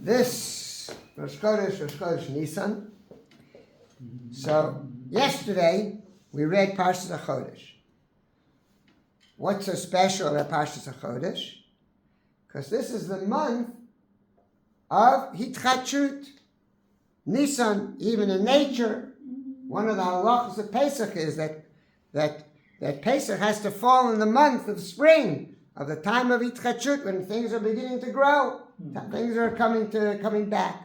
This Rosh Chodesh Nissan. So yesterday we read Parshas Chodesh. What's so special about Parshas Chodesh? Because this is the month of Hitchachut. Nissan, even in nature, one of the halachas of Pesach is that Pesach has to fall in the month of spring, of the time of Hitchachut, when things are beginning to grow, things are coming back.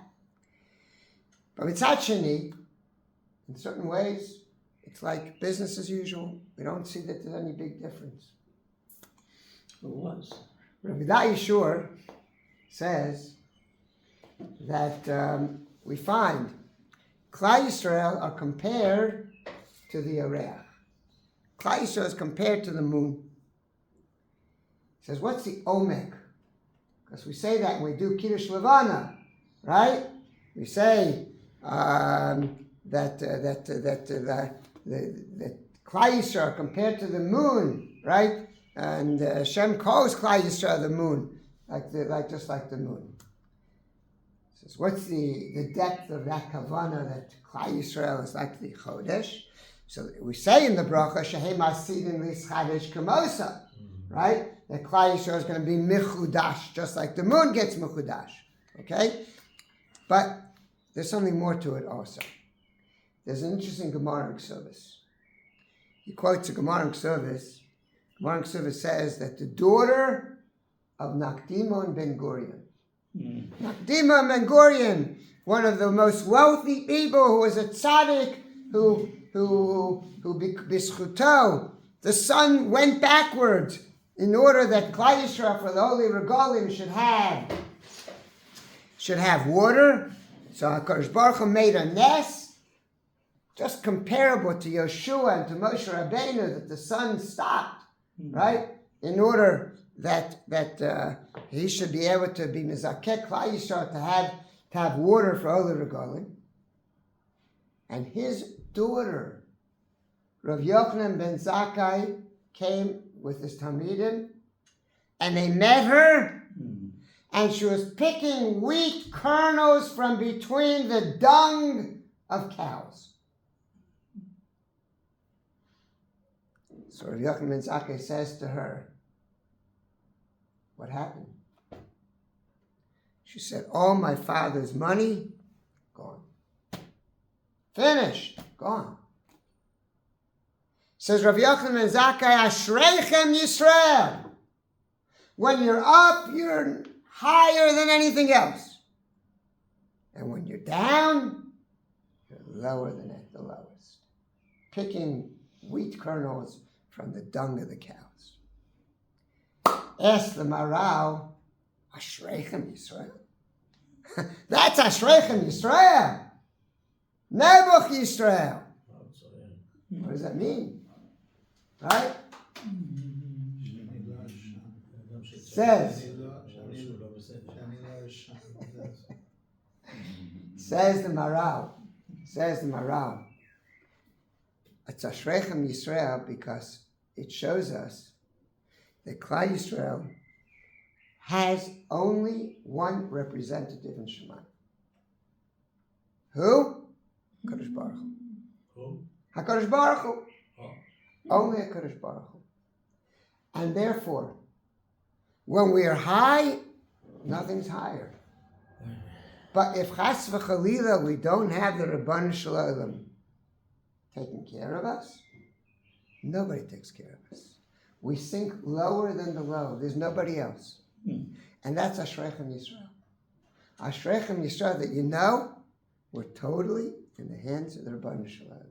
But Mitzad Sheni, in certain ways, it's like business as usual. We don't see that there's any big difference. It was. Rabbi Yeshua says that we find Klal Yisrael are compared to the Areach. Klal Yisrael is compared to the moon. He says, what's the Omek? Because we say that when we do Kiddush Levana, right? We say that Klal Yisrael are compared to the moon, right? And Hashem calls Klal Yisrael the moon, just like the moon. Says, what's the depth of that kavanah that Klal Yisrael is like the Chodesh? So we say in the bracha, Shehem Asidin Lischadesh Kamosa, right? That Klal Yisrael is going to be Mechudash, just like the moon gets Mechudash, okay? But there's something more to it also. There's an interesting Gemara service. He quotes a Gemara service. Gemara service says that the daughter of Nakdimon Ben Gurion, Nakdimon Ben Gurion, one of the most wealthy people, who was a tzaddik, who bischuto, the sun went backwards in order that Klal Yisrael for the Holy Regalim should have water. So HaKadosh Baruch Hu made a nest, just comparable to Yeshua and to Moshe Rabbeinu, that the sun stopped, right? In order that he should be able to be Mizakeh Klal Yisrael, to have water for Holy Regalim. And his daughter, Rav Yochanan ben Zakkai, came with his Talmidim, and they met her, and she was picking wheat kernels from between the dung of cows. So Rav Yochanan ben Zakkai says to her, what happened? She said, all my father's money, gone. Finished, gone. Says Rav Yochanan ben Zakkai, Ashreichem Yisrael. When you're up, you're higher than anything else. And when you're down, you're lower than at the lowest. Picking wheat kernels from the dung of the cows. Ask the Maral, Ashreichem Yisrael. That's Ashreichem Yisrael. Nebuch Yisrael. What does that mean? Right? Says the Maral, it's Ashreichem Yisrael because it shows us that Klal Yisrael has only one representative in Shemayim. Who? HaKadosh Baruch Hu. Who? HaKadosh Baruch Hu. Oh. Only HaKadosh Baruch Hu. And therefore, when we are high, nothing's higher. But if Chas v'Chalila, we don't have the Rabban Shalom taking care of us, nobody takes care of us. We sink lower than the low. There's nobody else. And that's Ashreichem Yisrael. Ashreichem Yisrael, that you know, we're totally in the hands of the Rabban Shalom.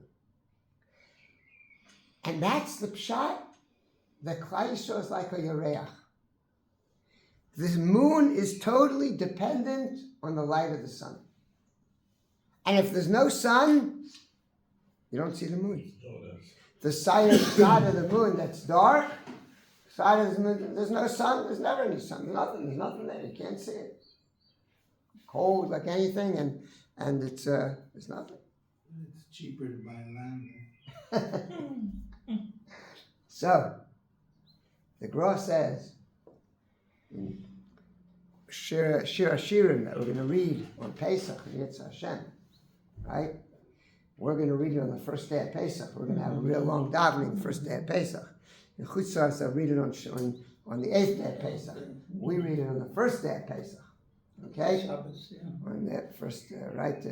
And that's the pshat that Klal Yisrael is like a Yareach. The moon is totally dependent on the light of the sun. And if there's no sun, you don't see the moon. The side of the moon that's dark, side of the moon, there's no sun, there's never any sun. There's nothing there. You can't see it. Cold like anything, and it's nothing. It's cheaper to buy land. So, the Gra says, Shir Hashirim that we're going to read on Pesach, Yitzhak Hashem, right? We're going to read it on the first day of Pesach. We're going to have a real long davening the first day of Pesach. In Chutzars, they'll read it on the 8th day of Pesach. We read it on the first day of Pesach. Okay? Shabbos, yeah. On that first,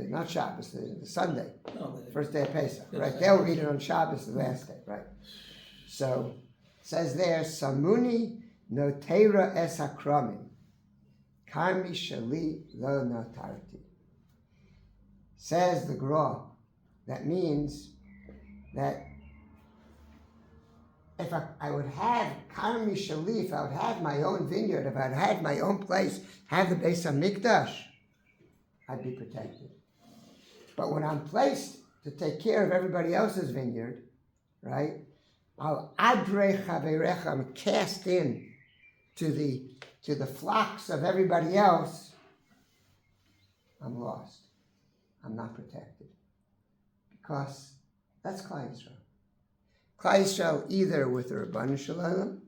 not Shabbos, the Sunday. No, First day of Pesach, Yes, right? I They'll know. read it on Shabbos, the last day, right? So, it says there, Samuni notera es hakramim, karmi shali lo notarti. Says the Gra, that means that if I would have karmi shali, if I would have my own vineyard, if I'd had my own place, have the Beis HaMikdash, I'd be protected. But when I'm placed to take care of everybody else's vineyard, right? Al adre chaverecha, I'm cast in to the flocks of everybody else. I'm lost. I'm not protected. Because that's Klal Yisrael. Klal Yisrael either with the Rabban Shalom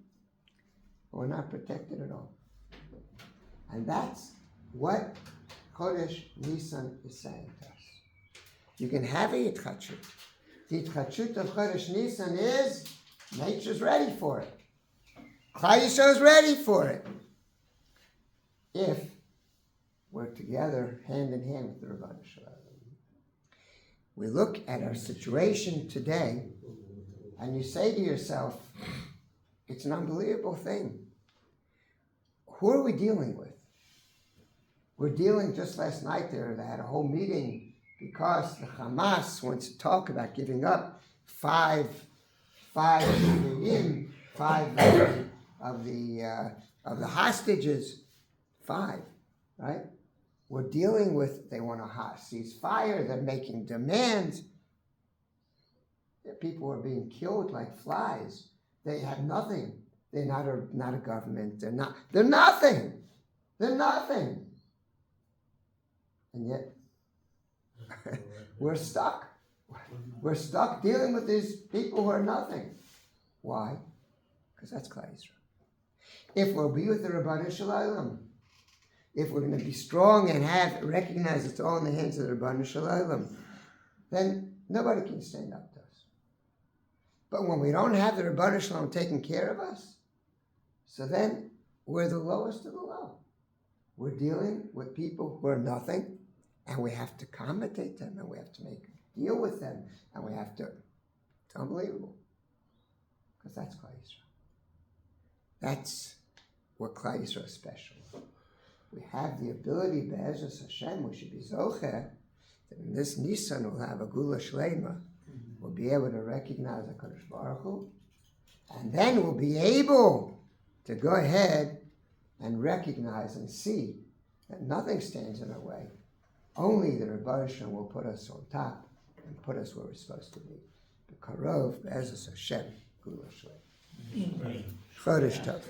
or not protected at all. And that's what Chodesh Nissan is saying to us. You can have a Yitchachut. The Yitchachut of Chodesh Nissan is nature's ready for it. Klal Yisrael is ready for it. If we're together hand in hand with the Rabban Shalom. We look at our situation today and you say to yourself, it's an unbelievable thing. Who are we dealing with? We're dealing, just last night they had a whole meeting because the Hamas wants to talk about giving up five of the hostages. 5, right? We're dealing with, they want a ceasefire, they're making demands. People are being killed like flies. They have nothing. They're not a government. They're nothing. They're nothing. And yet, we're stuck. We're stuck dealing with these people who are nothing. Why? Because that's Klal Yisrael. If we'll be with the Rabban Shalom, if we're going to be strong and recognize it's all in the hands of the Rabban Shalom, then nobody can stand up to us. But when we don't have the Rabban Shalom taking care of us, so then we're the lowest of the low. We're dealing with people who are nothing, and we have to accommodate them, and we have to deal with them, and we have to. It's unbelievable, because that's Klal Yisrael. That's what Klal Yisrael is special. We have the ability, Be'ezus Hashem, we should be zocher, that in this Nissan we'll have a Gula Shlema. We'll be able to recognize HaKadosh Baruch Hu, and then we'll be able to go ahead and recognize and see that nothing stands in our way. Only the Rebbe Shem will put us on top and put us where we're supposed to be. B'karov, Be'ezus Hashem, Gula Shlema. Chodesh Tov.